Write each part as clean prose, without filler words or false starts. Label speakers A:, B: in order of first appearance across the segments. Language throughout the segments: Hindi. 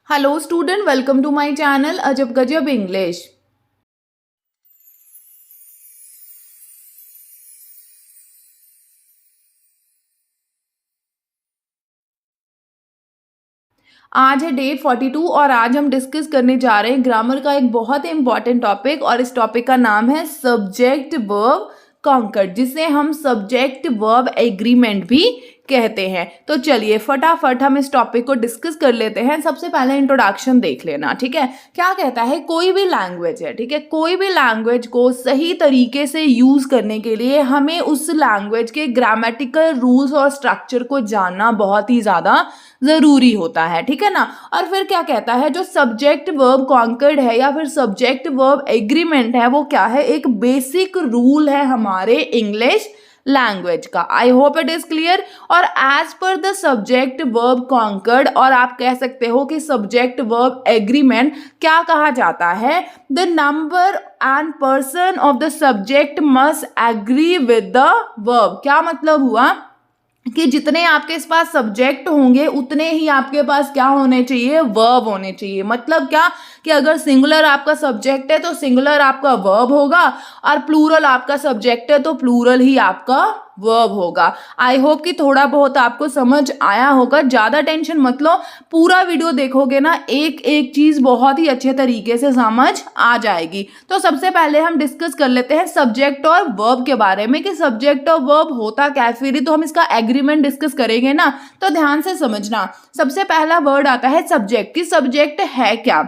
A: Hello student, welcome to my channel Ajab Gajab English. आज है डे 42 और आज हम डिस्कस करने जा रहे हैं ग्रामर का एक बहुत ही इंपॉर्टेंट टॉपिक और इस टॉपिक का नाम है सब्जेक्ट वर्ब कॉन्कर्ड, जिसे हम सब्जेक्ट वर्ब एग्रीमेंट भी कहते हैं। तो चलिए फटाफट हम इस टॉपिक को डिस्कस कर लेते हैं। सबसे पहले इंट्रोडक्शन देख लेना, ठीक है। क्या कहता है, कोई भी लैंग्वेज है, ठीक है, कोई भी लैंग्वेज को सही तरीके से यूज करने के लिए हमें उस लैंग्वेज के ग्रामेटिकल रूल्स और स्ट्रक्चर को जानना बहुत ही ज्यादा जरूरी होता है, ठीक है ना। और फिर क्या कहता है, जो सब्जेक्ट वर्ब कॉन्कर्ड है या फिर सब्जेक्ट वर्ब एग्रीमेंट है, वो क्या है, एक बेसिक रूल है हमारे इंग्लिश लैंग्वेज का। I hope it is clear. और as per the subject verb concord, और आप कह सकते हो कि सब्जेक्ट वर्ब एग्रीमेंट क्या कहा जाता है, the number and person of the subject must agree with the verb. क्या मतलब हुआ कि जितने आपके पास सब्जेक्ट होंगे उतने ही आपके पास क्या होने चाहिए, वर्ब होने चाहिए। मतलब क्या कि अगर सिंगुलर आपका सब्जेक्ट है तो सिंगुलर आपका वर्ब होगा, और प्लूरल आपका सब्जेक्ट है तो प्लूरल ही आपका वर्ब होगा। आई होप कि थोड़ा बहुत आपको समझ आया होगा। ज्यादा टेंशन मत लो, पूरा वीडियो देखोगे ना, एक एक चीज बहुत ही अच्छे तरीके से समझ आ जाएगी। तो सबसे पहले हम डिस्कस कर लेते हैं सब्जेक्ट और वर्ब के बारे में कि सब्जेक्ट और वर्ब होता क्या है। फिर ही तो हम इसका एग्रीमेंट डिस्कस करेंगे ना, तो ध्यान से समझना। सबसे पहला वर्ड आता है सब्जेक्ट की। सब्जेक्ट है क्या,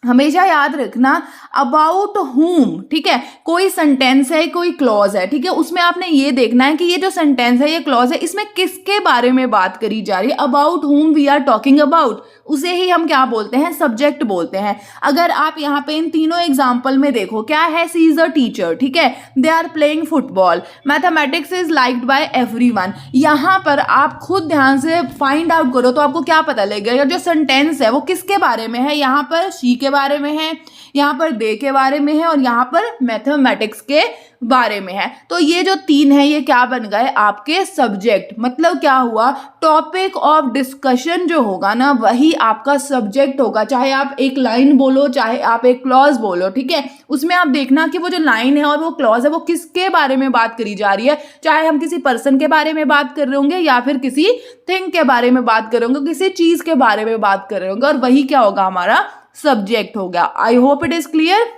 A: हमेशा याद रखना, अबाउट हुम, ठीक है। कोई सेंटेंस है, कोई क्लॉज है, ठीक है, उसमें आपने ये देखना है कि ये जो सेंटेंस है, ये क्लॉज है, इसमें किसके बारे में बात करी जा रही है। About whom we are talking about, उसे ही हम क्या बोलते हैं, सब्जेक्ट बोलते हैं। अगर आप यहाँ पे इन तीनों एग्जाम्पल में देखो, क्या है, सी इज अ टीचर, ठीक है, they are playing football, mathematics is liked by everyone. यहाँ पर आप खुद ध्यान से फाइंड आउट करो तो आपको क्या पता लगेगा, जो सेंटेंस है वो किसके बारे में है। यहाँ पर शी के बारे में है, यहाँ पर दे के बारे में है, और यहाँ पर मैथमेटिक्स के बारे में है। तो ये जो तीन है, ये क्या बन गए, आपके सब्जेक्ट। मतलब क्या हुआ, टॉपिक ऑफ डिस्कशन जो होगा ना, वही आपका सब्जेक्ट होगा। चाहे आप एक लाइन बोलो, चाहे आप एक क्लॉज बोलो, ठीक है, उसमें आप देखना कि वो जो लाइन है और वो क्लॉज है, वो किसके बारे में बात करी जा रही है। चाहे हम किसी पर्सन के बारे में बात कर रहे होंगे या फिर किसी थिंग के बारे में बात कर रहे होंगे, किसी चीज के बारे में बात कर रहे होंगे, और वही क्या होगा, हमारा सब्जेक्ट हो गया। आई hope it is clear,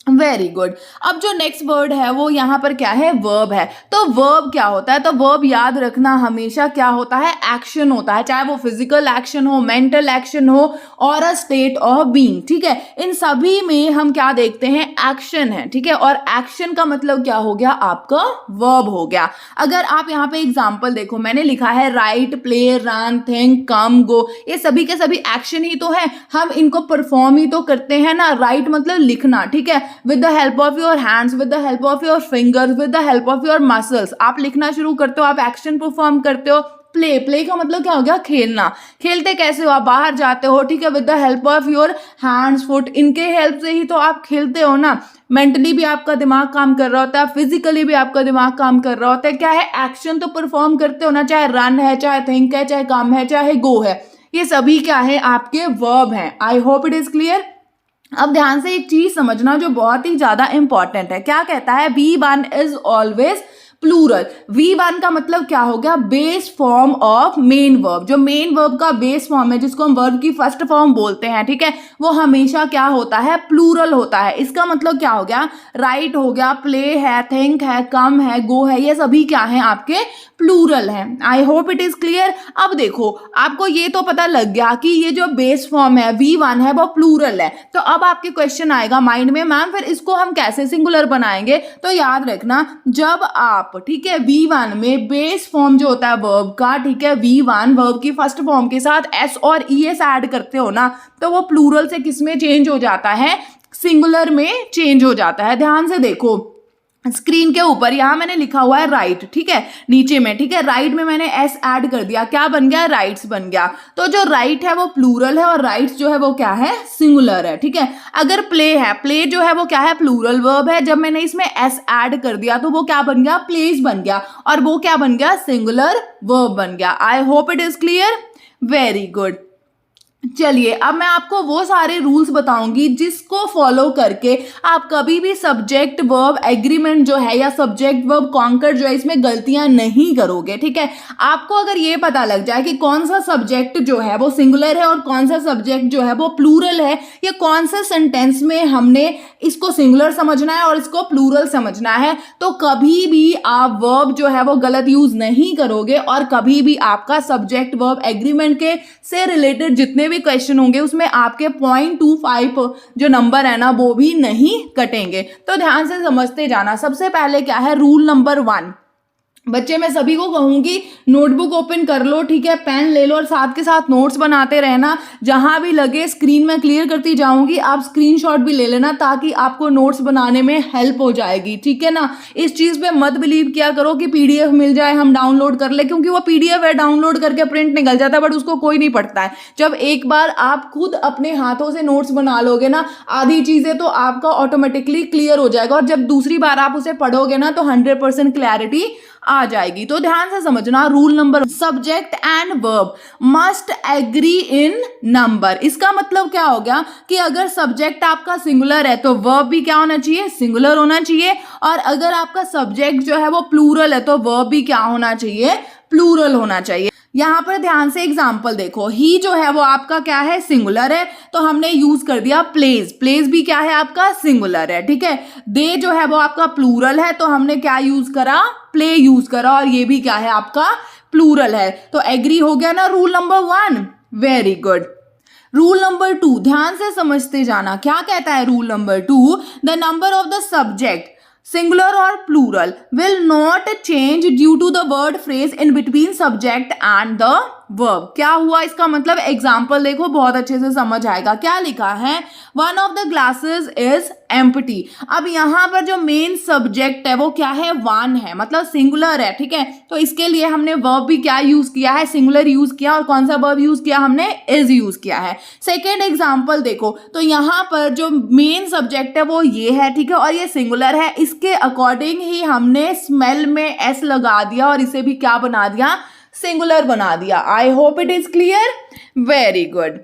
A: very good. अब जो नेक्स्ट वर्ड है वो यहाँ पर क्या है, वर्ब है। तो वर्ब क्या होता है, तो वर्ब याद रखना हमेशा क्या होता है, एक्शन होता है। चाहे वो फिजिकल एक्शन हो, मेंटल एक्शन हो, और अ स्टेट ऑफ बीइंग, ठीक है, इन सभी में हम क्या देखते हैं, एक्शन है, ठीक है। और एक्शन का मतलब क्या हो गया, आपका वर्ब हो गया। अगर आप यहाँ पे एग्जाम्पल देखो, मैंने लिखा है राइट, प्ले, रन, थिंक, कम, गो, ये सभी के सभी एक्शन ही तो है, हम इनको परफॉर्म ही तो करते हैं ना। राइट मतलब लिखना, ठीक है, with the help of your hands, with the help of your fingers, with the help of your muscles, आप लिखना शुरू करते हो, आप एक्शन परफॉर्म करते हो। प्ले, प्ले का मतलब क्या हो गया, खेलना। खेलते कैसे हो, आप बाहर जाते हो, ठीक है, with the help of your hands, foot, इनके हेल्प से ही तो आप खेलते हो ना। मेंटली भी आपका दिमाग काम कर रहा होता है, फिजिकली भी आपका दिमाग काम कर रहा होता है। क्या है, एक्शन तो परफॉर्म करते हो ना, चाहे रन है, चाहे थिंक है, चाहे कम है, चाहे गो है, ये सभी क्या है, आपके वर्ब हैं। आई होप इट इज क्लियर। अब ध्यान से एक चीज समझना जो बहुत ही ज्यादा इंपॉर्टेंट है। क्या कहता है, V1 is always plural. V1 का मतलब क्या हो गया, base form of main verb. जो मेन वर्ब का बेस फॉर्म है, जिसको हम वर्ब की फर्स्ट फॉर्म बोलते हैं, ठीक है, वो हमेशा क्या होता है, प्लूरल होता है। इसका मतलब क्या हो गया, राइट हो गया, प्ले है, थिंक है, कम है, गो है, ये सभी क्या है, आपके प्लूरल है। I hope it is clear. अब देखो, आपको ये तो पता लग गया कि ये जो बेस फॉर्म है V1 है वो प्लूरल है। तो अब आपके क्वेश्चन आएगा माइंड में, मैम फिर इसको हम कैसे सिंगुलर बनाएंगे। तो याद रखना, जब आप, ठीक है, V1 में बेस फॉर्म जो होता है वर्ब का, ठीक है, V1 वर्ब की फर्स्ट फॉर्म के साथ S और ES ऐड करते हो ना, तो वो प्लूरल से किस में चेंज हो जाता है, सिंगुलर में चेंज हो जाता है। ध्यान से देखो, स्क्रीन के ऊपर यहां मैंने लिखा हुआ है राइट, ठीक है, नीचे में, ठीक है, राइट में मैंने एस ऐड कर दिया, क्या बन गया, राइट्स बन गया। तो जो राइट है वो प्लूरल है और राइट्स जो है वो क्या है, सिंगुलर है, ठीक है। अगर प्ले है, प्ले जो है वो क्या है, प्लूरल वर्ब है। जब मैंने इसमें एस ऐड कर दिया तो वो क्या बन गया, प्लेस बन गया, और वो क्या बन गया, सिंगुलर वर्ब बन गया। आई hope it is clear, very good. चलिए अब मैं आपको वो सारे रूल्स बताऊंगी जिसको फॉलो करके आप कभी भी सब्जेक्ट वर्ब एग्रीमेंट जो है या सब्जेक्ट वर्ब कॉन्कर जो है इसमें गलतियां नहीं करोगे, ठीक है। आपको अगर ये पता लग जाए कि कौन सा सब्जेक्ट जो है वो सिंगुलर है और कौन सा सब्जेक्ट जो है वो प्लूरल है, या कौन सा सेंटेंस में हमने इसको सिंगुलर समझना है और इसको प्लूरल समझना है, तो कभी भी आप वर्ब जो है वो गलत यूज नहीं करोगे और कभी भी आपका सब्जेक्ट वर्ब एग्रीमेंट के से रिलेटेड जितने भी क्वेश्चन होंगे उसमें आपके 0.25 जो नंबर है ना वो भी नहीं कटेंगे। तो ध्यान से समझते जाना। सबसे पहले क्या है रूल नंबर 1, बच्चे मैं सभी को कहूंगी नोटबुक ओपन कर लो, ठीक है, पेन ले लो और साथ के साथ नोट्स बनाते रहना। जहां भी लगे स्क्रीन में क्लियर करती जाऊंगी, आप स्क्रीनशॉट भी ले लेना ताकि आपको नोट्स बनाने में हेल्प हो जाएगी, ठीक है ना। इस चीज पे मत बिलीव किया करो कि पीडीएफ मिल जाए हम डाउनलोड कर ले, क्योंकि वो पीडीएफ है डाउनलोड करके प्रिंट निकल जाता है बट उसको कोई नहीं पढ़ता है। जब एक बार आप खुद अपने हाथों से नोट्स बना लोगे ना आधी चीजें, तो आपका ऑटोमेटिकली क्लियर हो जाएगा और जब दूसरी बार आप उसे पढ़ोगे ना तो 100% क्लैरिटी आ जाएगी। तो ध्यान से समझना rule number, subject and verb must agree in number. इसका मतलब क्या हो गया कि अगर सब्जेक्ट आपका सिंगुलर है तो वर्ब भी क्या होना चाहिए, सिंगुलर होना चाहिए, और अगर आपका सब्जेक्ट जो है वो प्लूरल है तो वर्ब भी क्या होना चाहिए, प्लूरल होना चाहिए। यहां पर ध्यान से एग्जाम्पल देखो, ही जो है वो आपका क्या है, सिंगुलर है, तो हमने यूज कर दिया प्लेज। प्लेज भी क्या है आपका, सिंगुलर है, ठीक है। दे जो है वो आपका प्लूरल है तो हमने क्या यूज करा, प्ले यूज करा, और ये भी क्या है आपका प्लूरल है। तो एग्री हो गया ना rule number 1, very good. Rule number 2 ध्यान से समझते जाना, क्या कहता है rule number 2, the number of the subject singular or plural will not change due to the word phrase in between subject and the verb। क्या हुआ इसका मतलब, एग्जाम्पल देखो बहुत अच्छे से समझ आएगा। क्या लिखा है, one of the glasses is empty. अब यहाँ पर जो मेन सब्जेक्ट है वो क्या है, वन है, मतलब सिंगुलर है, ठीक है। तो इसके लिए हमने वर्ब भी क्या यूज किया है, सिंगुलर यूज किया, और कौन सा वर्ब यूज किया हमने, इज यूज किया है। सेकेंड एग्जाम्पल देखो, तो यहाँ पर जो मेन सब्जेक्ट है वो ये है, ठीक है, और ये सिंगुलर है, इसके अकॉर्डिंग ही हमने स्मेल में एस लगा दिया और इसे भी क्या बना दिया, सिंगुलर बना दिया। आई hope it is clear, very good.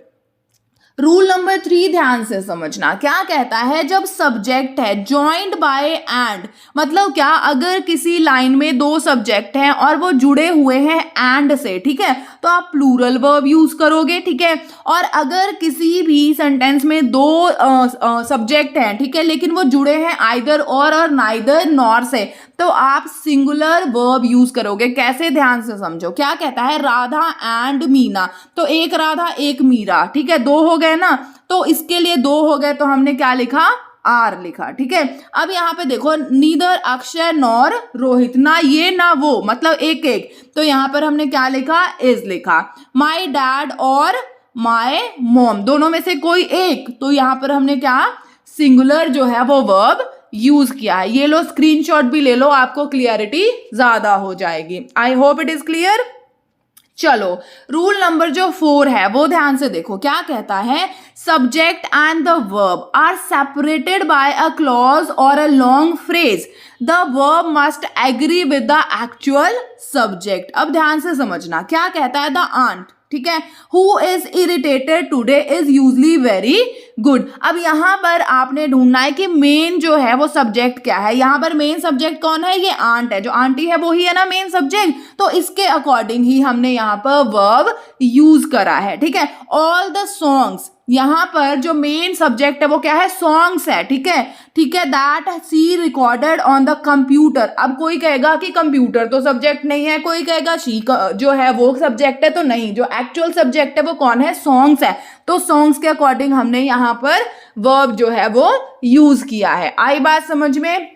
A: Rule number 3 ध्यान से समझना, क्या कहता है, जब सब्जेक्ट है जॉइंड बाय एंड, मतलब क्या, अगर किसी लाइन में दो सब्जेक्ट हैं और वो जुड़े हुए हैं एंड से, ठीक है, तो आप प्लूरल वर्ब यूज करोगे, ठीक है। और अगर किसी भी सेंटेंस में दो सब्जेक्ट हैं, ठीक है, लेकिन वो जुड़े हैं आइदर और नाइदर नॉर से, तो आप सिंगुलर वर्ब यूज करोगे। कैसे, ध्यान से समझो। क्या कहता है, राधा एंड मीना, तो एक राधा एक मीरा, ठीक है, दो हो गए ना, तो इसके लिए दो हो गए तो हमने क्या लिखा, आर लिखा, ठीक है। अब यहाँ पे देखो, नीदर अक्षय नॉर रोहित, ना ये ना वो, मतलब एक एक, तो यहाँ पर हमने क्या लिखा, इज लिखा। माई डैड और माई मॉम, दोनों में से कोई एक, तो यहाँ पर हमने क्या, सिंगुलर जो है वो वर्ब यूज किया है। ये लो स्क्रीनशॉट भी ले लो, आपको क्लियरिटी ज्यादा हो जाएगी। आई होप इट इज क्लियर। चलो रूल नंबर जो 4 है वो ध्यान से देखो, क्या कहता है, subject and the verb are separated by a clause और a long phrase, the verb must agree with the actual subject. अब ध्यान से समझना, क्या कहता है, द आंट, ठीक है, who is irritated today is usually very good. अब यहाँ पर आपने ढूंढना है कि मेन जो है वो सब्जेक्ट क्या है। यहाँ पर मेन सब्जेक्ट कौन है, ये आंट है, जो आंटी है वो ही है ना मेन सब्जेक्ट, तो इसके अकॉर्डिंग ही हमने यहाँ पर वर्ब यूज करा है, ठीक है। ऑल द सॉन्ग्स, यहाँ पर जो मेन सब्जेक्ट है वो क्या है, सॉन्ग्स है, ठीक है, ठीक है, that see recorded on the computer. अब कोई कहेगा कि कंप्यूटर तो सब्जेक्ट नहीं है, कोई कहेगा शी जो है वो सब्जेक्ट है, तो नहीं, जो एक्चुअल सब्जेक्ट है वो कौन है, सॉन्ग्स है, तो सॉन्ग्स के अकॉर्डिंग हमने यहाँ पर वर्ब जो है वो यूज किया है। आई बात समझ में,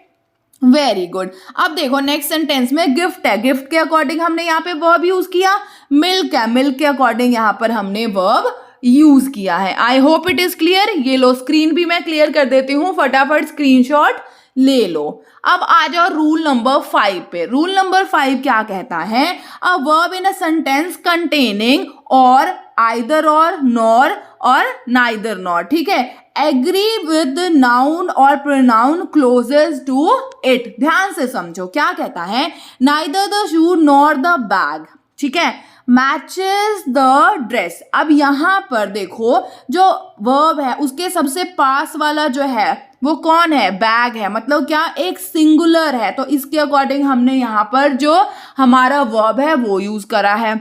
A: वेरी गुड। अब देखो नेक्स्ट सेंटेंस में गिफ्ट है, गिफ्ट के अकॉर्डिंग हमने यहाँ पे वर्ब यूज किया। मिल्क है, मिल्क के अकॉर्डिंग यहाँ पर हमने वर्ब यूज किया है। I hope it is clear. ये लो स्क्रीन भी मैं क्लियर कर देती हूँ, फटाफट स्क्रीनशॉट ले लो। अब आ जाओ रूल नंबर 5 पे। रूल नंबर 5 क्या कहता है, a verb in a sentence containing और आइदर और नॉर और नाइदर नॉर, ठीक है, एग्री विद नाउन और प्रोनाउन क्लोजेस्ट टू इट। ध्यान से समझो, क्या कहता है, neither the shoe nor the bag, ठीक है, मैचेस द ड्रेस। अब यहाँ पर देखो जो वर्ब है उसके सबसे पास वाला जो है वो कौन है, बैग है, मतलब क्या, एक सिंगुलर है, तो इसके अकॉर्डिंग हमने यहाँ पर जो हमारा वर्ब है वो यूज करा है।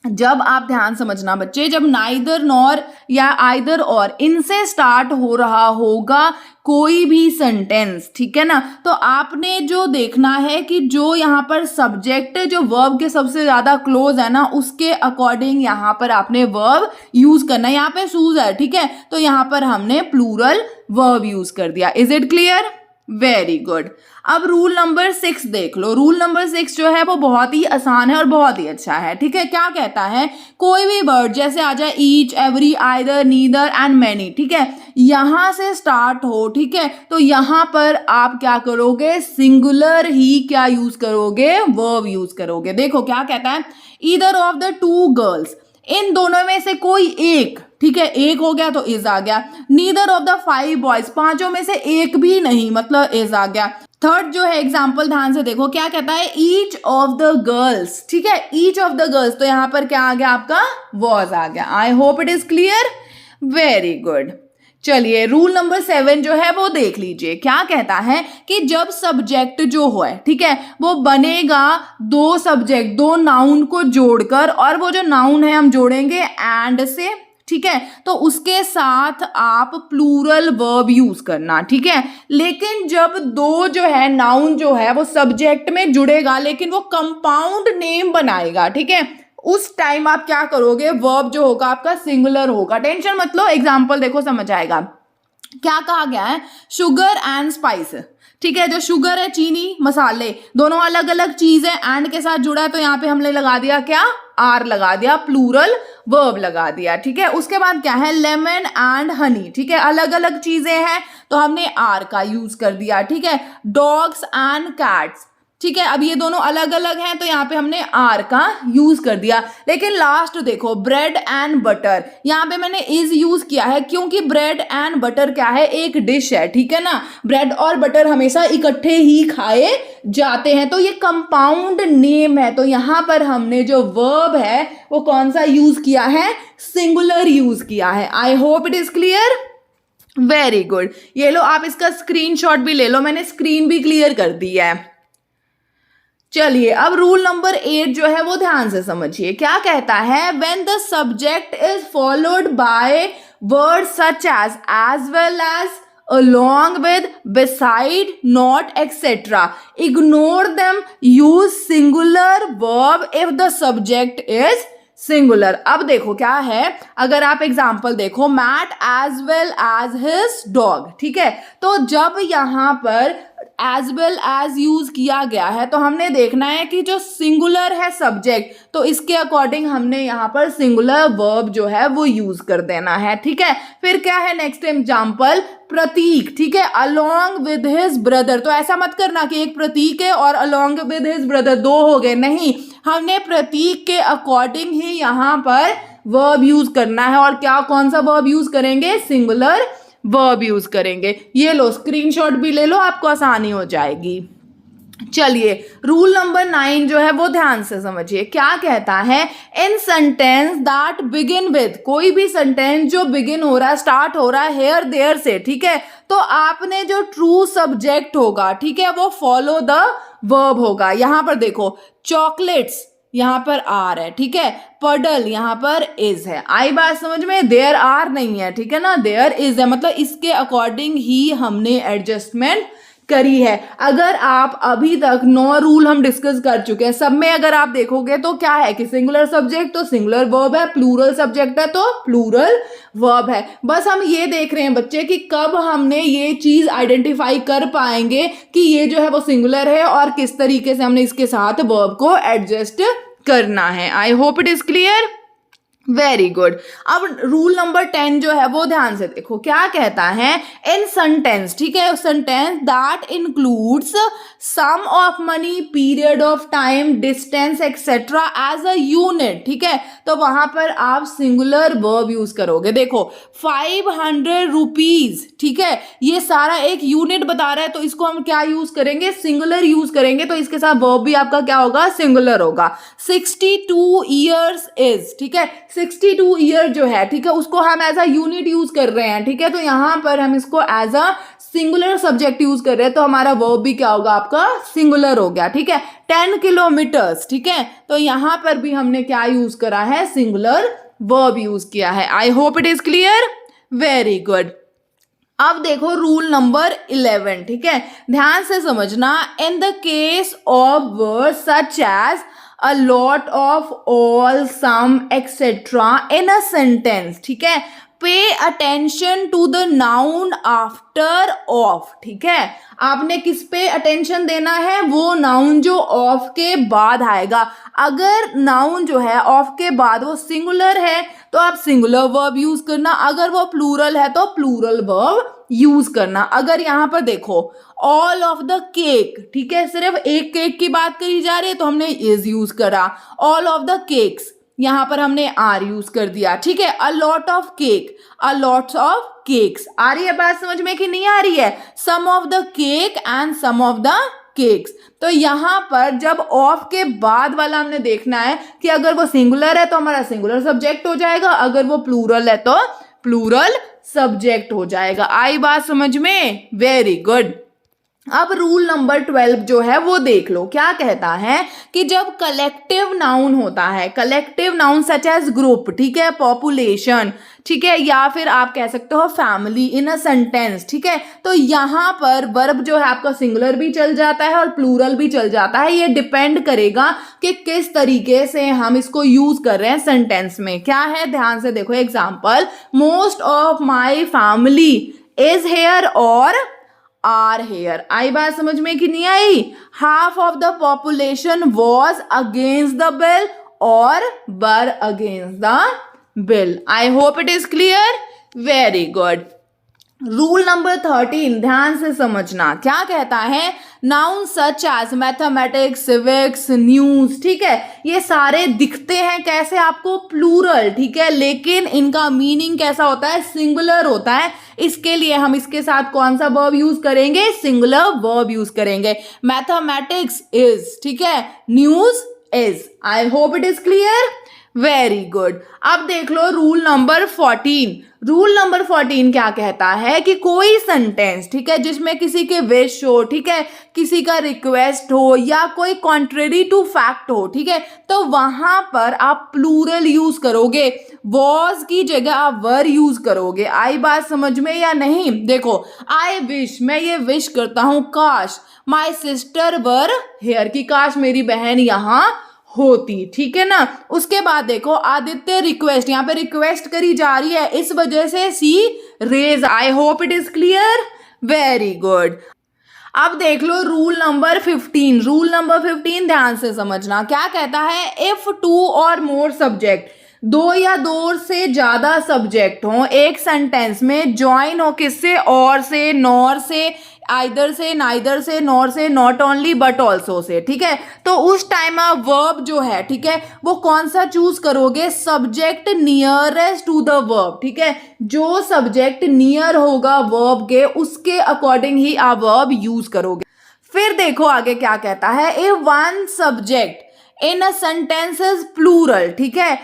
A: जब आप ध्यान समझना बच्चे, जब नाइदर नॉर या आइदर और इनसे स्टार्ट हो रहा होगा कोई भी सेंटेंस, ठीक है ना, तो आपने जो देखना है कि जो यहाँ पर सब्जेक्ट जो वर्ब के सबसे ज्यादा क्लोज है ना उसके अकॉर्डिंग यहाँ पर आपने वर्ब यूज करना है। यहाँ पे शूज है, ठीक है, तो यहाँ पर हमने प्लूरल वर्ब यूज कर दिया। Is it clear? Very good. अब रूल नंबर 6 देख लो। रूल नंबर 6 जो है वो बहुत ही आसान है और बहुत ही अच्छा है, ठीक है। क्या कहता है, कोई भी वर्ड जैसे आ जाए each, every, either, neither and many, ठीक है, यहां से स्टार्ट हो, ठीक है, तो यहां पर आप क्या करोगे, सिंगुलर ही क्या यूज करोगे, वर्ब यूज करोगे। देखो क्या कहता है, either of the two girls, इन दोनों में से कोई एक, ठीक है, एक हो गया तो इज आ गया। नीदर ऑफ द 5 बॉयज, पांचों में से एक भी नहीं, मतलब इज आ गया। थर्ड जो है एग्जाम्पल ध्यान से देखो, क्या कहता है, ईच ऑफ द गर्ल्स, ठीक है, ईच ऑफ द गर्ल्स, तो यहां पर क्या आ गया आपका, वॉज आ गया। आई hope it is clear. Very good. चलिए रूल नंबर 7 जो है वो देख लीजिए। क्या कहता है कि जब सब्जेक्ट जो हो, ठीक है, वो बनेगा दो सब्जेक्ट, दो नाउन को जोड़कर, और वो जो नाउन है हम जोड़ेंगे एंड से, ठीक है, तो उसके साथ आप प्लूरल वर्ब यूज करना, ठीक है। लेकिन जब दो जो है नाउन जो है वो सब्जेक्ट में जुड़ेगा लेकिन वो कंपाउंड नेम बनाएगा, ठीक है, उस टाइम आप क्या करोगे, वर्ब जो होगा आपका सिंगुलर होगा। टेंशन मत लो, एग्जाम्पल देखो समझ आएगा। क्या कहा गया है, शुगर एंड स्पाइस, ठीक है, जो शुगर है, चीनी, मसाले, दोनों अलग अलग चीज है, एंड के साथ जुड़ा है, तो यहाँ पे हमने लगा दिया क्या, आर लगा दिया, प्लूरल वर्ब लगा दिया, ठीक है। उसके बाद क्या है, लेमन एंड हनी, ठीक है, अलग अलग चीजें हैं तो हमने आर का यूज कर दिया, ठीक है। डॉग्स एंड कैट्स, ठीक है, अब ये दोनों अलग अलग हैं तो यहाँ पे हमने आर का यूज कर दिया। लेकिन लास्ट देखो, ब्रेड एंड बटर, यहाँ पे मैंने इज यूज किया है क्योंकि ब्रेड एंड बटर क्या है, एक डिश है, ठीक है ना, ब्रेड और बटर हमेशा इकट्ठे ही खाए जाते हैं, तो ये कंपाउंड नेम है, तो यहाँ पर हमने जो वर्ब है वो कौन सा यूज किया है, सिंगुलर यूज किया है। I hope it is clear. Very good. ये लो, आप इसका स्क्रीनशॉट भी ले लो, मैंने स्क्रीन भी क्लियर कर दी है। चलिए अब रूल नंबर 8 जो है वो ध्यान से समझिए। क्या कहता है, when the subject is followed by word such as well as, along with, beside, not, etc. Ignore them. Use singular verb if the subject is singular. अब देखो क्या है, अगर आप एग्जाम्पल देखो, Matt as well as his dog, ठीक है, तो जब यहाँ पर एज वेल एज यूज किया गया है तो हमने देखना है कि जो सिंगुलर है सब्जेक्ट, तो इसके अकॉर्डिंग हमने यहाँ पर सिंगुलर वर्ब जो है वो यूज कर देना है, ठीक है। फिर क्या है नेक्स्ट एग्जाम्पल, प्रतीक, ठीक है, along with his brother, तो ऐसा मत करना कि एक प्रतीक है और along with his brother दो हो गए, नहीं, हमने प्रतीक के अकॉर्डिंग ही यहाँ पर वर्ब यूज करना है। और क्या, कौन सा वर्ब यूज करेंगे, सिंगुलर वर्ब यूज करेंगे। ये लो, स्क्रीनशॉट भी ले लो, आपको आसानी हो जाएगी। चलिए रूल नंबर 9 जो है वो ध्यान से समझिए। क्या कहता है, इन सेंटेंस दैट बिगिन विद, कोई भी सेंटेंस जो बिगिन हो रहा है, स्टार्ट हो रहा है हेयर देयर से, ठीक है, तो आपने जो ट्रू सब्जेक्ट होगा, ठीक है, वो फॉलो द वर्ब होगा। यहां पर देखो, चॉकलेट्स यहाँ पर आर है, ठीक है, पडल यहाँ पर इज है। आई बात समझ में, देयर आर नहीं है, ठीक है ना, देयर इज है, मतलब इसके अकॉर्डिंग ही हमने एडजस्टमेंट करी है। अगर आप अभी तक 9 रूल हम डिस्कस कर चुके हैं, सब में अगर आप देखोगे तो क्या है कि सिंगुलर सब्जेक्ट तो सिंगुलर वर्ब है, प्लूरल सब्जेक्ट है तो प्लूरल वर्ब है। बस हम ये देख रहे हैं बच्चे कि कब हमने ये चीज आइडेंटिफाई कर पाएंगे कि ये जो है वो सिंगुलर है और किस तरीके से हमने इसके साथ वर्ब को एडजस्ट करना है। I hope it is clear. Very good. अब रूल नंबर 10 जो है वो ध्यान से देखो, क्या कहता है, इन सेंटेंस, ठीक है, sentence that includes sum of money, period of time, distance etcetera as a unit, ठीक है, तो वहां पर आप सिंगुलर वर्ब यूज करोगे। देखो 500 रुपीज, ठीक है, ये सारा एक यूनिट बता रहा है, तो इसको हम क्या यूज करेंगे, सिंगुलर यूज करेंगे, तो इसके साथ वर्ब भी आपका क्या होगा, सिंगुलर होगा। 62 ईयर्स इज, ठीक है, 62 ईयर जो है, ठीक है, उसको हम एज अ यूनिट यूज कर रहे हैं, ठीक है, तो यहां पर हम इसको as a singular subject use कर रहे हैं, तो हमारा वर्ब भी क्या होगा, आपका सिंगुलर हो गया, ठीक है। 10 किलोमीटर्स, ठीक है, तो यहां पर भी हमने क्या यूज करा है, सिंगुलर वर्ब यूज किया है। I hope it is clear, very good. अब देखो रूल नंबर 11, ठीक है, ध्यान से समझना। In the case of word such as a lot of, all, some, etc. in a sentence, ठीक है, pay attention to the noun after of, ठीक है, आपने किस पे अटेंशन देना है, वो नाउन जो ऑफ के बाद आएगा। अगर नाउन जो है ऑफ के बाद वो सिंगुलर है तो आप सिंगुलर वर्ब यूज करना, अगर वो प्लूरल है तो प्लूरल वर्ब यूज करना। अगर यहां पर देखो ऑल ऑफ द केक, ठीक है, सिर्फ एक केक की बात करी जा रही है तो हमने इज यूज करा। ऑल ऑफ द केक्स, यहां पर हमने आर यूज कर दिया, ठीक है। A lot of cake, a lots of cakes. आ रही है बात समझ में कि नहीं आ रही है? Some of the cake and some of the cakes. तो यहां पर जब ऑफ के बाद वाला हमने देखना है कि अगर वो सिंगुलर है तो हमारा सिंगुलर सब्जेक्ट हो जाएगा, अगर वो प्लूरल है तो प्लूरल सब्जेक्ट हो जाएगा। आई बात समझ में? Very good. अब रूल नंबर 12 जो है वो देख लो, क्या कहता है कि जब कलेक्टिव नाउन होता है, collective noun such age group, ठीक है, पॉपुलेशन, ठीक है, या फिर आप कह सकते हो फैमिली इन अ सेंटेंस, ठीक है, तो यहां पर वर्ब जो है आपका सिंगुलर भी चल जाता है और प्लूरल भी चल जाता है। ये डिपेंड करेगा कि किस तरीके से हम इसको यूज कर रहे हैं सेंटेंस में। क्या है, ध्यान से देखो, example, most of my family is here और आर हेयर। आई बात समझ में कि नहीं आई? Half of the population was against the bill और were against the bill. I hope it is clear, very good. Rule number 13 ध्यान से समझना, क्या कहता है, noun such as mathematics, civics, news, ठीक है, ये सारे दिखते हैं कैसे आपको, प्लूरल, ठीक है, लेकिन इनका मीनिंग कैसा होता है, सिंगुलर होता है। इसके लिए हम इसके साथ कौन सा वर्ब यूज करेंगे, सिंगुलर वर्ब यूज करेंगे। मैथमेटिक्स इज, ठीक है, news is. I hope it is clear, very good. अब देख लो रूल नंबर 14। रूल नंबर 14 क्या कहता है कि कोई सेंटेंस, ठीक है, जिसमें किसी के विश हो, ठीक है, किसी का रिक्वेस्ट हो या कोई कॉन्ट्रेरी टू फैक्ट हो, ठीक है, तो वहां पर आप प्लूरल यूज करोगे, वॉज की जगह आप वर यूज करोगे। आई बात समझ में या नहीं? देखो, आई विश, मैं ये विश करता हूं, काश माई सिस्टर वर हेयर, की काश मेरी बहन यहां होती, ठीक है ना। उसके बाद देखो, आदित्य रिक्वेस्ट, यहाँ पे रिक्वेस्ट करी जा रही है, इस वजह से sea rages. I hope it is clear, very good. अब देख लो रूल नंबर 15। रूल नंबर 15 ध्यान से समझना, क्या कहता है, इफ 2 और मोर सब्जेक्ट, दो या दो से ज्यादा सब्जेक्ट हो एक सेंटेंस में, ज्वाइन हो किससे, और से, नॉर से, आइदर से, नाइदर से, नॉर से, not only but also say, ठीक है, तो उस टाइम आप वर्ब जो है, ठीक है, वो कौन सा चूज करोगे, subject nearest to the verb, ठीक है, जो सब्जेक्ट नियर होगा वर्ब के उसके अकॉर्डिंग ही आप वर्ब यूज करोगे। फिर देखो आगे क्या कहता है, if one subject in a sentence is plural, ठीक है,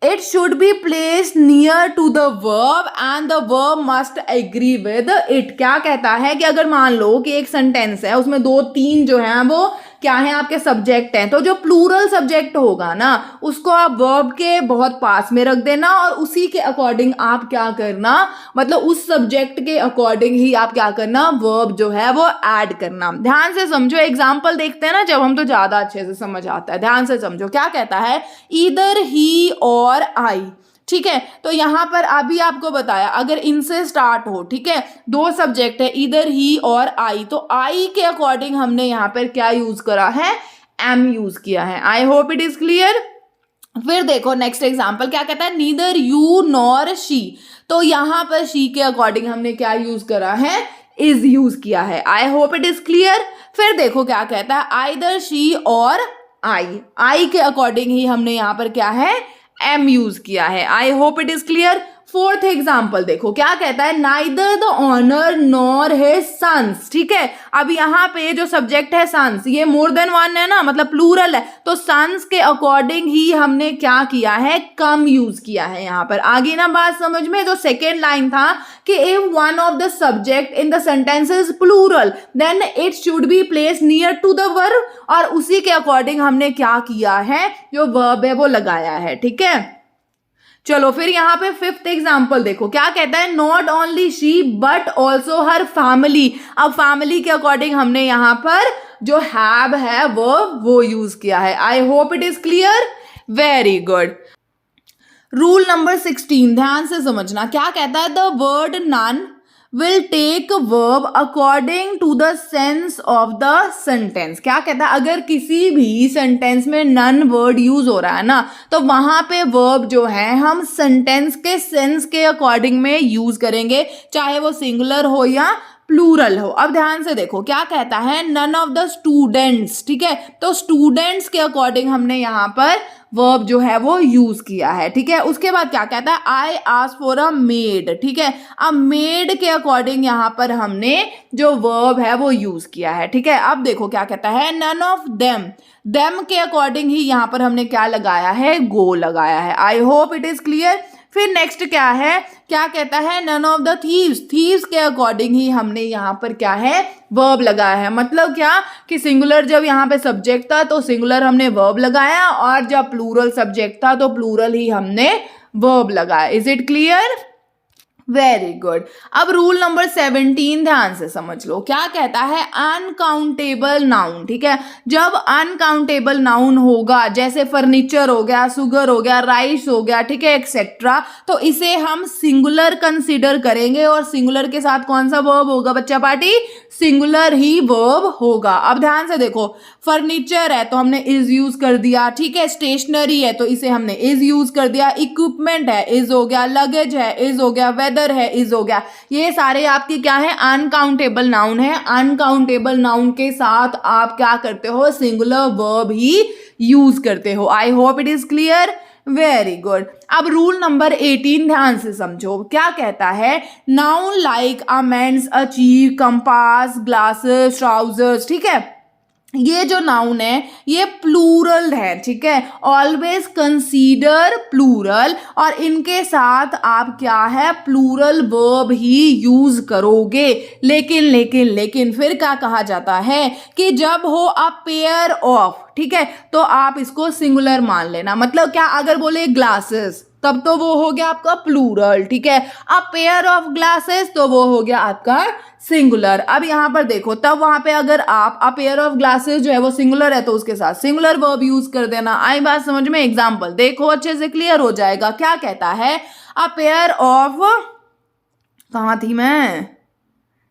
A: it should be placed near to the verb and the verb must agree with it। क्या कहता है कि अगर मान लो कि एक सेंटेंस है, उसमें 2-3 जो है वो क्या है, आपके सब्जेक्ट हैं, तो जो प्लूरल सब्जेक्ट होगा ना उसको आप वर्ब के बहुत पास में रख देना और उसी के अकॉर्डिंग आप क्या करना, मतलब उस सब्जेक्ट के अकॉर्डिंग ही आप क्या करना, वर्ब जो है वो ऐड करना। ध्यान से समझो, एग्जाम्पल देखते हैं ना जब हम, तो ज्यादा अच्छे से समझ आता है। ध्यान से समझो, क्या कहता है, ईदर ही और आई, ठीक है, तो यहां पर अभी आपको बताया अगर इनसे स्टार्ट हो, ठीक है, दो सब्जेक्ट है, इधर ही और आई, तो आई के अकॉर्डिंग हमने यहां पर क्या यूज करा है, एम यूज किया है। I hope it is clear, फिर देखो नेक्स्ट एग्जाम्पल क्या कहता है, नीदर यू नॉर शी। तो यहाँ पर शी के अकॉर्डिंग हमने क्या यूज करा है, इज यूज किया है। I hope it is clear. फिर देखो क्या कहता है, आइदर शी और आई के अकॉर्डिंग ही हमने यहाँ पर क्या है, एम यूज किया है। I hope it is clear. Fourth example देखो क्या कहता है, neither the owner nor his sons. ठीक है, अब यहाँ पे जो सब्जेक्ट है सन्स, ये मोर देन वन है ना, मतलब प्लूरल है, तो सन्स के अकॉर्डिंग ही हमने क्या किया है, कम यूज किया है यहाँ पर। आगे ना बात समझ में, जो सेकेंड लाइन था कि if one of the subject in the sentence is plural then it should be place near to the verb, और उसी के अकॉर्डिंग हमने क्या किया है, जो वर्ब है वो लगाया है। ठीक है, चलो फिर यहाँ पे फिफ्थ एग्जाम्पल देखो क्या कहता है, not only she but also her family. अब फैमिली के अकॉर्डिंग हमने यहाँ पर जो हैव है वो यूज किया है। I hope it is clear, very good. Rule number 16 ध्यान से समझना, क्या कहता है, the word none will take verb according to the sense of the sentence। क्या कहता है, अगर किसी भी सेंटेंस में नन वर्ड यूज हो रहा है ना, तो वहां पे वर्ब जो है हम सेंटेंस के सेंस के अकॉर्डिंग में यूज करेंगे, चाहे वो सिंगुलर हो या प्लूरल हो। अब ध्यान से देखो क्या कहता है, नन ऑफ द स्टूडेंट्स। ठीक है, तो स्टूडेंट्स के अकॉर्डिंग हमने यहाँ पर वर्ब जो है वो यूज किया है। ठीक है, उसके बाद क्या कहता है, I ask for a made. ठीक है, अब मेड के अकॉर्डिंग यहाँ पर हमने जो वर्ब है वो यूज किया है। ठीक है, अब देखो क्या कहता है, नन ऑफ देम के अकॉर्डिंग ही यहाँ पर हमने क्या लगाया है, गो लगाया है। I hope it is clear. फिर नेक्स्ट क्या है, क्या कहता है, नन ऑफ द थीव्स के अकॉर्डिंग ही हमने यहाँ पर क्या है, वर्ब लगाया है। मतलब क्या कि सिंगुलर जब यहाँ पे सब्जेक्ट था तो सिंगुलर हमने वर्ब लगाया, और जब प्लूरल सब्जेक्ट था तो प्लूरल ही हमने वर्ब लगाया। Is it clear, very good. अब रूल नंबर 17 ध्यान से समझ लो, क्या कहता है, अनकाउंटेबल नाउन। ठीक है, जब अनकाउंटेबल नाउन होगा, जैसे फर्नीचर हो गया, सुगर हो गया, राइस हो गया, ठीक है, एक्सेट्रा, तो इसे हम सिंगुलर कंसीडर करेंगे, और सिंगुलर के साथ कौन सा वर्ब होगा बच्चा पार्टी, सिंगुलर ही वर्ब होगा। अब ध्यान से देखो, फर्नीचर है तो हमने इज यूज कर दिया। ठीक है, स्टेशनरी है तो इसे हमने इज यूज कर दिया, इक्विपमेंट है इज हो गया, लगेज है इज हो गया, वेदर है इज हो गया। ये सारे आपके क्या है, अनकाउंटेबल नाउन है। अनकाउंटेबल नाउन के साथ आप क्या करते हो, सिंगुलर वर्ब ही यूज करते हो। आई hope it is clear, very good. अब रूल नंबर 18 ध्यान से समझो, क्या कहता है, noun like amends, achieve, compass, glasses, trousers. ठीक है, ये जो नाउन है ये प्लूरल है। ठीक है, ऑलवेज कंसीडर प्लूरल, और इनके साथ आप क्या है, प्लूरल वर्ब ही यूज करोगे। लेकिन फिर क्या कहा जाता है कि जब हो अ पेयर ऑफ, ठीक है, तो आप इसको सिंगुलर मान लेना। मतलब क्या, अगर बोले ग्लासेस तब तो वो हो गया आपका प्लूरल। ठीक है, अ पेयर ऑफ ग्लासेस तो वो हो गया आपका सिंगुलर। अब यहाँ पर देखो, तब वहां पे अगर आप अ पेयर ऑफ ग्लासेस जो है वो सिंगुलर है तो उसके साथ सिंगुलर वर्ब यूज कर देना। आई बात समझ में, एग्जाम्पल देखो अच्छे से क्लियर हो जाएगा। क्या कहता है, अ पेयर ऑफ, कहाँ थी मैं,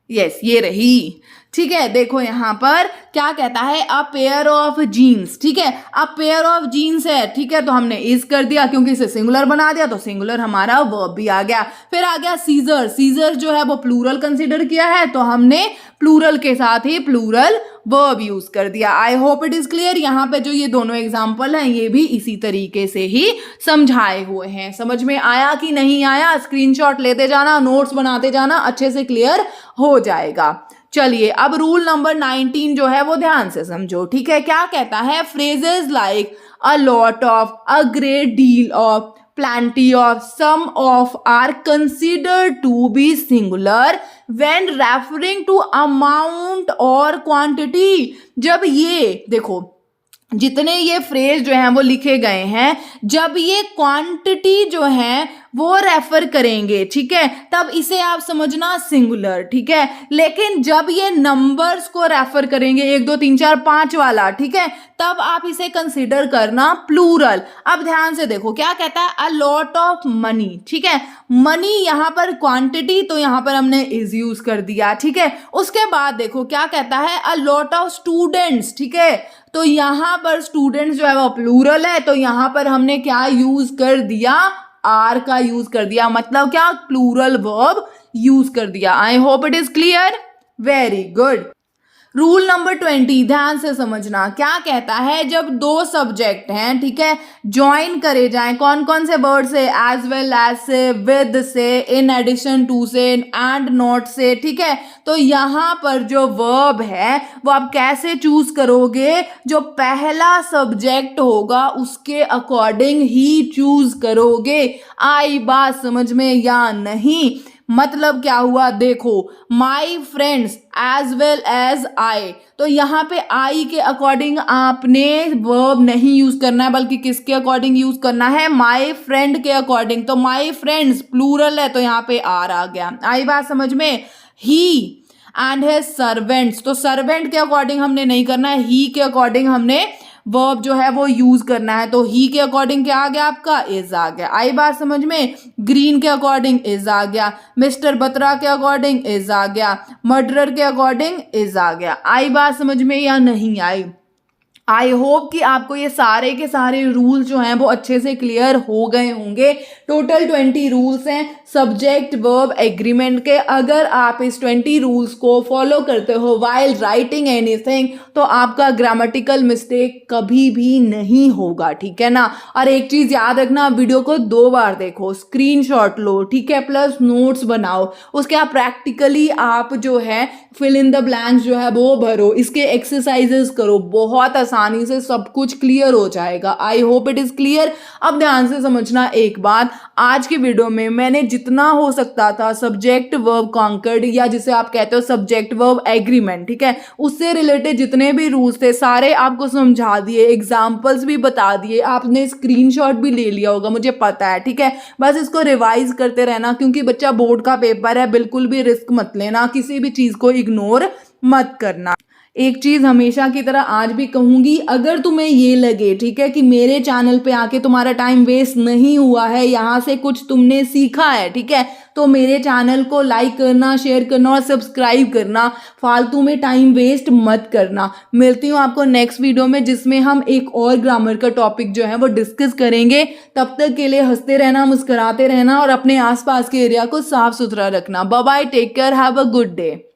A: यस ये रही। ठीक है, देखो यहाँ पर क्या कहता है, अ पेयर ऑफ जीन्स। ठीक है, अ पेयर ऑफ जीन्स है, ठीक है, तो हमने इज कर दिया क्योंकि इसे सिंगुलर बना दिया, तो सिंगुलर हमारा वर्ब भी आ गया। फिर आ गया सीजर। सीजर जो है वो प्लूरल कंसीडर किया है, तो हमने प्लूरल के साथ ही प्लूरल वर्ब यूज कर दिया। आई होप इट इज क्लियर। यहाँ पे जो ये दोनों एग्जाम्पल हैं ये भी इसी तरीके से ही समझाए हुए हैं। समझ में आया कि नहीं आया, स्क्रीनशॉट लेते जाना, नोट्स बनाते जाना, अच्छे से क्लियर हो जाएगा। चलिए अब रूल नंबर 19 जो है वो ध्यान से समझो। ठीक है, क्या कहता है, phrases like a lot of, a great deal of, plenty of, some of are considered to be singular when referring to amount or quantity। जब ये देखो, जितने ये फ्रेज जो हैं वो लिखे गए हैं, जब ये क्वांटिटी जो है वो रेफर करेंगे, ठीक है, तब इसे आप समझना सिंगुलर, ठीक है। लेकिन जब ये नंबर्स को रेफर करेंगे 1 2 3 4 5 वाला, ठीक है, तब आप इसे कंसीडर करना प्लूरल। अब ध्यान से देखो क्या कहता है, अ लॉट ऑफ मनी, ठीक है, मनी यहाँ पर क्वांटिटी, तो यहाँ पर हमने इज यूज कर दिया, ठीक है। उसके बाद देखो क्या कहता है, अ लॉट ऑफ स्टूडेंट्स, ठीक है, तो यहाँ पर स्टूडेंट्स जो है वो प्लूरल है, तो यहाँ पर हमने क्या यूज कर दिया, आर का यूज कर दिया, मतलब क्या, प्लूरल वर्ब यूज कर दिया। आई hope it is clear, very good. Rule number 20 ध्यान से समझना, क्या कहता है, जब दो सब्जेक्ट हैं, ठीक है, ज्वाइन करे जाएं, कौन कौन से वर्ड से, एज वेल एज से, विद से, इन एडिशन टू से, एंड नॉट से, ठीक है, तो यहाँ पर जो वर्ब है वो आप कैसे चूज करोगे, जो पहला सब्जेक्ट होगा उसके अकॉर्डिंग ही चूज करोगे। आई बात समझ में या नहीं? मतलब क्या हुआ, देखो, my friends as well as I, तो यहाँ पे आई के अकॉर्डिंग आपने वर्ब नहीं यूज करना है, बल्कि किसके अकॉर्डिंग यूज करना है, माई फ्रेंड के अकॉर्डिंग। तो माई फ्रेंड्स प्लूरल है, तो यहाँ पे आर आ गया। आई बात समझ में? ही एंड हिज सर्वेंट्स, तो सर्वेंट के अकॉर्डिंग हमने नहीं करना है, ही के अकॉर्डिंग हमने वर्ब जो है वो यूज करना है। तो ही के अकॉर्डिंग क्या आ गया आपका, इज आ गया। आई बात समझ में? ग्रीन के अकॉर्डिंग इज आ गया, मिस्टर बत्रा के अकॉर्डिंग इज आ गया, मर्डरर के अकॉर्डिंग इज आ गया। आई बात समझ में या नहीं आई? आई होप कि आपको ये सारे के सारे रूल जो हैं वो अच्छे से क्लियर हो गए होंगे। टोटल 20 रूल्स हैं सब्जेक्ट वर्ब एग्रीमेंट के। अगर आप इस 20 रूल्स को फॉलो करते हो वाइल राइटिंग एनीथिंग, तो आपका ग्रामेटिकल मिस्टेक कभी भी नहीं होगा, ठीक है ना। और एक चीज याद रखना, वीडियो को 2 बार देखो, स्क्रीनशॉट लो, ठीक है, प्लस नोट्स बनाओ, उसके आप प्रैक्टिकली आप जो है फिल इन द ब्लैंक्स जो है वो भरो, इसके एक्सरसाइजेस करो, बहुत आसानी से सब कुछ क्लियर हो जाएगा। आई होप इट इज क्लियर। अब ध्यान से समझना एक बात, आज की वीडियो में मैंने जितना हो सकता था सब्जेक्ट वर्ब कॉन्कर्ड, या जिसे आप कहते हो सब्जेक्ट वर्ब एग्रीमेंट, ठीक है, उससे रिलेटेड जितने भी रूल्स थे सारे आपको समझा दिए, एग्जाम्पल्स भी बता दिए, आपने स्क्रीनशॉट भी ले लिया होगा, मुझे पता है, ठीक है। बस इसको रिवाइज करते रहना, क्योंकि बच्चा बोर्ड का पेपर है, बिल्कुल भी रिस्क मत लेना, किसी भी चीज को इग्नोर मत करना। एक चीज हमेशा की तरह आज भी कहूंगी, अगर तुम्हें ये लगे, ठीक है, कि मेरे चैनल पे आके तुम्हारा टाइम वेस्ट नहीं हुआ है, यहाँ से कुछ तुमने सीखा है, ठीक है, तो मेरे चैनल को लाइक करना, शेयर करना और सब्सक्राइब करना, फालतू में टाइम वेस्ट मत करना। मिलती हूँ आपको नेक्स्ट वीडियो में, जिसमें हम एक और ग्रामर का टॉपिक जो है वो डिस्कस करेंगे। तब तक के लिए हंसते रहना, मुस्कुराते रहना और अपने आसपास के एरिया को साफ सुथरा रखना। Bye bye, take care, have a good day.